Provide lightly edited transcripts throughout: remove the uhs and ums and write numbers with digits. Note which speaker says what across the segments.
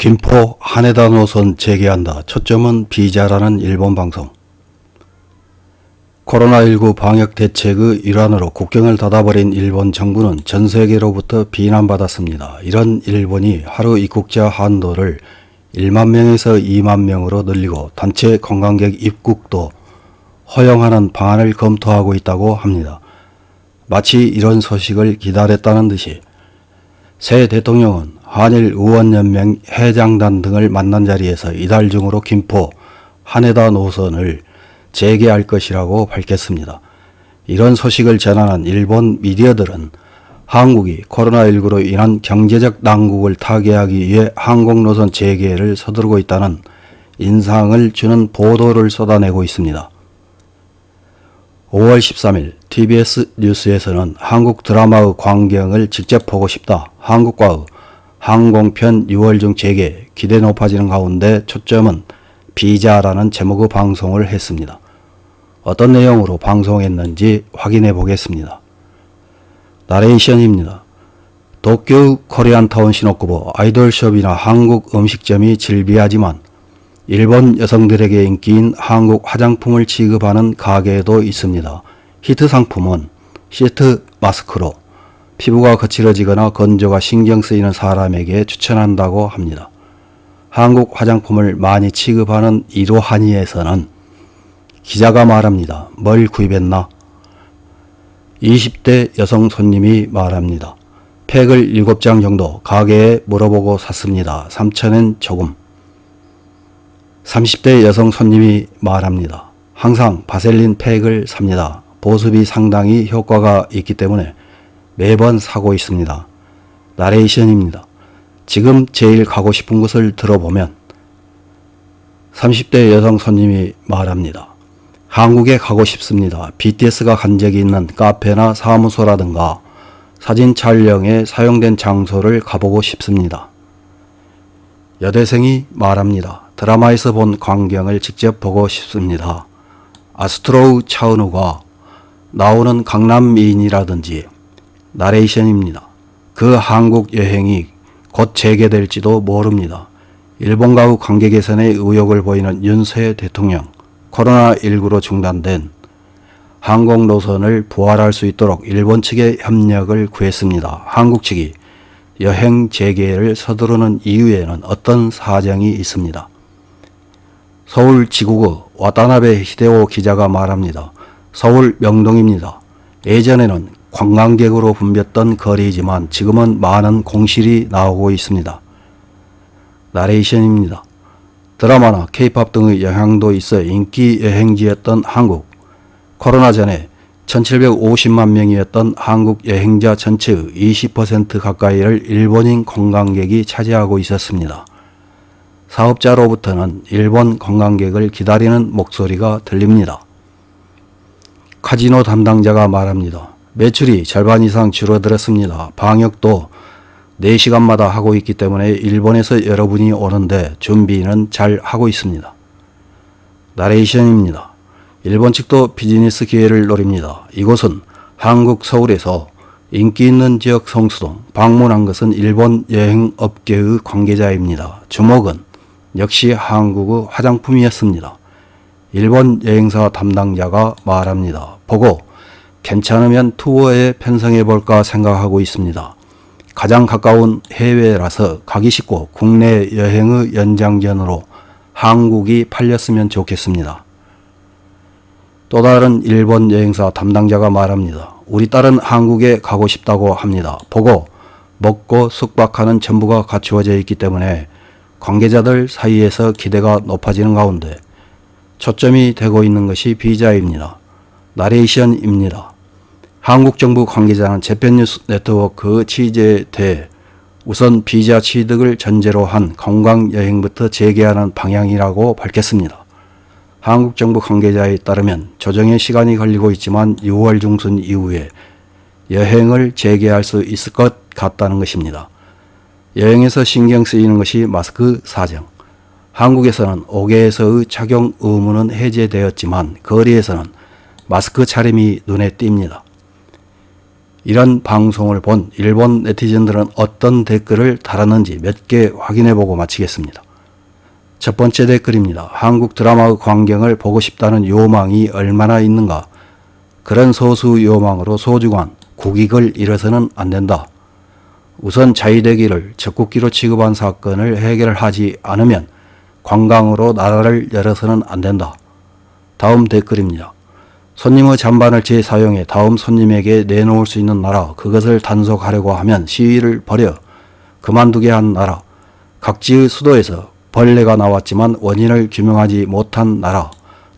Speaker 1: 김포 하네다 노선 재개한다. 초점은 비자라는 일본 방송. 코로나19 방역 대책의 일환으로 국경을 닫아버린 일본 정부는 전 세계로부터 비난받았습니다. 이런 일본이 하루 입국자 한도를 1만 명에서 2만 명으로 늘리고 단체 관광객 입국도 허용하는 방안을 검토하고 있다고 합니다. 마치 이런 소식을 기다렸다는 듯이 새 대통령은 한일 의원연맹 회장단 등을 만난 자리에서 이달 중으로 김포 하네다 노선을 재개할 것이라고 밝혔습니다. 이런 소식을 전하는 일본 미디어들은 한국이 코로나19로 인한 경제적 난국을 타개하기 위해 항공노선 재개를 서두르고 있다는 인상을 주는 보도를 쏟아내고 있습니다. 5월 13일 TBS 뉴스에서는 한국 드라마의 광경을 직접 보고 싶다. 한국과의 항공편 6월 중 재개 기대 높아지는 가운데 초점은 비자라는 제목의 방송을 했습니다. 어떤 내용으로 방송했는지 확인해 보겠습니다. 나레이션입니다. 도쿄 코리안타운 신호쿠보 아이돌숍이나 한국 음식점이 즐비하지만 일본 여성들에게 인기인 한국 화장품을 취급하는 가게도 있습니다. 히트 상품은 시트 마스크로 피부가 거칠어지거나 건조가 신경 쓰이는 사람에게 추천한다고 합니다. 한국 화장품을 많이 취급하는 이로하니에서는 기자가 말합니다. 뭘 구입했나? 20대 여성 손님이 말합니다. 팩을 7장 정도 가게에 물어보고 샀습니다. 3,000엔 조금. 30대 여성 손님이 말합니다. 항상 바셀린 팩을 삽니다. 보습이 상당히 효과가 있기 때문에 매번 사고 있습니다. 나레이션입니다. 지금 제일 가고 싶은 곳을 들어보면 30대 여성 손님이 말합니다. 한국에 가고 싶습니다. BTS가 간 적이 있는 카페나 사무소라든가 사진 촬영에 사용된 장소를 가보고 싶습니다. 여대생이 말합니다. 드라마에서 본 광경을 직접 보고 싶습니다. 아스트로우 차은우가 나오는 강남미인이라든지. 나레이션입니다. 그 한국 여행이 곧 재개될지도 모릅니다. 일본과의 관계 개선에 의욕을 보이는 윤석열 대통령, 코로나19로 중단된 항공 노선을 부활할 수 있도록 일본 측의 협력을 구했습니다. 한국 측이 여행 재개를 서두르는 이유에는 어떤 사정이 있습니다. 서울 지구구 와타나베 히데오 기자가 말합니다. 서울 명동입니다. 예전에는 관광객으로 붐볐던 거리이지만 지금은 많은 공실이 나오고 있습니다. 나레이션입니다. 드라마나 K-POP 등의 영향도 있어 인기 여행지였던 한국. 코로나 전에 1750만 명이었던 한국 여행자 전체의 20% 가까이를 일본인 관광객이 차지하고 있었습니다. 사업자로부터는 일본 관광객을 기다리는 목소리가 들립니다. 카지노 담당자가 말합니다. 매출이 절반 이상 줄어들었습니다. 방역도 4시간마다 하고 있기 때문에 일본에서 여러분이 오는데 준비는 잘 하고 있습니다. 나레이션입니다. 일본 측도 비즈니스 기회를 노립니다. 이곳은 한국 서울에서 인기 있는 지역 성수동 방문한 것은 일본 여행업계의 관계자입니다. 주목은 역시 한국의 화장품이었습니다. 일본 여행사 담당자가 말합니다. 보고 괜찮으면 투어에 편성해 볼까 생각하고 있습니다. 가장 가까운 해외라서 가기 쉽고 국내 여행의 연장전으로 한국이 팔렸으면 좋겠습니다. 또 다른 일본 여행사 담당자가 말합니다. 우리 딸은 한국에 가고 싶다고 합니다. 보고 먹고 숙박하는 전부가 갖추어져 있기 때문에 관계자들 사이에서 기대가 높아지는 가운데 초점이 되고 있는 것이 비자입니다. 나레이션입니다. 한국 정부 관계자는 재팬뉴스 네트워크 취재에 대해 우선 비자 취득을 전제로 한 관광여행부터 재개하는 방향이라고 밝혔습니다. 한국 정부 관계자에 따르면 조정에 시간이 걸리고 있지만 6월 중순 이후에 여행을 재개할 수 있을 것 같다는 것입니다. 여행에서 신경 쓰이는 것이 마스크 사정. 한국에서는 5개에서의 착용 의무는 해제되었지만 거리에서는 마스크 차림이 눈에 띕니다. 이런 방송을 본 일본 네티즌들은 어떤 댓글을 달았는지 몇 개 확인해보고 마치겠습니다. 첫 번째 댓글입니다. 한국 드라마의 광경을 보고 싶다는 요망이 얼마나 있는가. 그런 소수 요망으로 소중한 국익을 잃어서는 안 된다. 우선 자위대기를 적국기로 취급한 사건을 해결하지 않으면 관광으로 나라를 열어서는 안 된다. 다음 댓글입니다. 손님의 잔반을 재사용해 다음 손님에게 내놓을 수 있는 나라, 그것을 단속하려고 하면 시위를 벌여 그만두게 한 나라, 각지의 수도에서 벌레가 나왔지만 원인을 규명하지 못한 나라,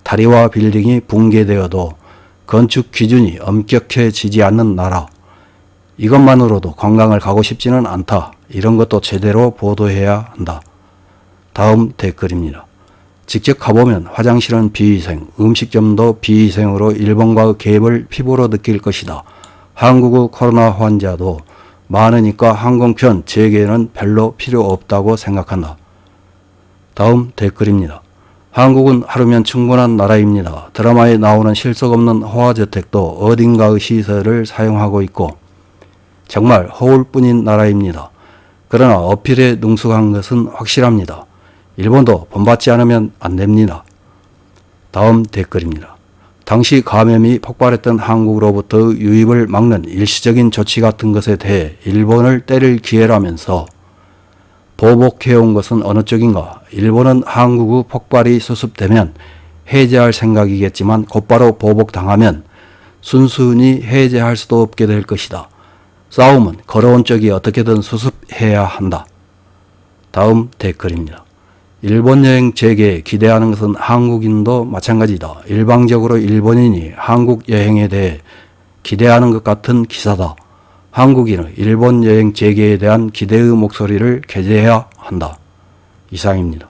Speaker 1: 다리와 빌딩이 붕괴되어도 건축 기준이 엄격해지지 않는 나라, 이것만으로도 관광을 가고 싶지는 않다. 이런 것도 제대로 보도해야 한다. 다음 댓글입니다. 직접 가보면 화장실은 비위생, 음식점도 비위생으로 일본과의 갭을 피부로 느낄 것이다. 한국의 코로나 환자도 많으니까 항공편 재개는 별로 필요 없다고 생각한다. 다음 댓글입니다. 한국은 하루면 충분한 나라입니다. 드라마에 나오는 실속 없는 호화저택도 어딘가의 시설을 사용하고 있고 정말 허울뿐인 나라입니다. 그러나 어필에 능숙한 것은 확실합니다. 일본도 본받지 않으면 안 됩니다. 다음 댓글입니다. 당시 감염이 폭발했던 한국으로부터 유입을 막는 일시적인 조치 같은 것에 대해 일본을 때릴 기회라면서 보복해온 것은 어느 쪽인가? 일본은 한국의 폭발이 수습되면 해제할 생각이겠지만 곧바로 보복당하면 순순히 해제할 수도 없게 될 것이다. 싸움은 걸어온 쪽이 어떻게든 수습해야 한다. 다음 댓글입니다. 일본 여행 재개에 기대하는 것은 한국인도 마찬가지다. 일방적으로 일본인이 한국 여행에 대해 기대하는 것 같은 기사다. 한국인은 일본 여행 재개에 대한 기대의 목소리를 게재해야 한다. 이상입니다.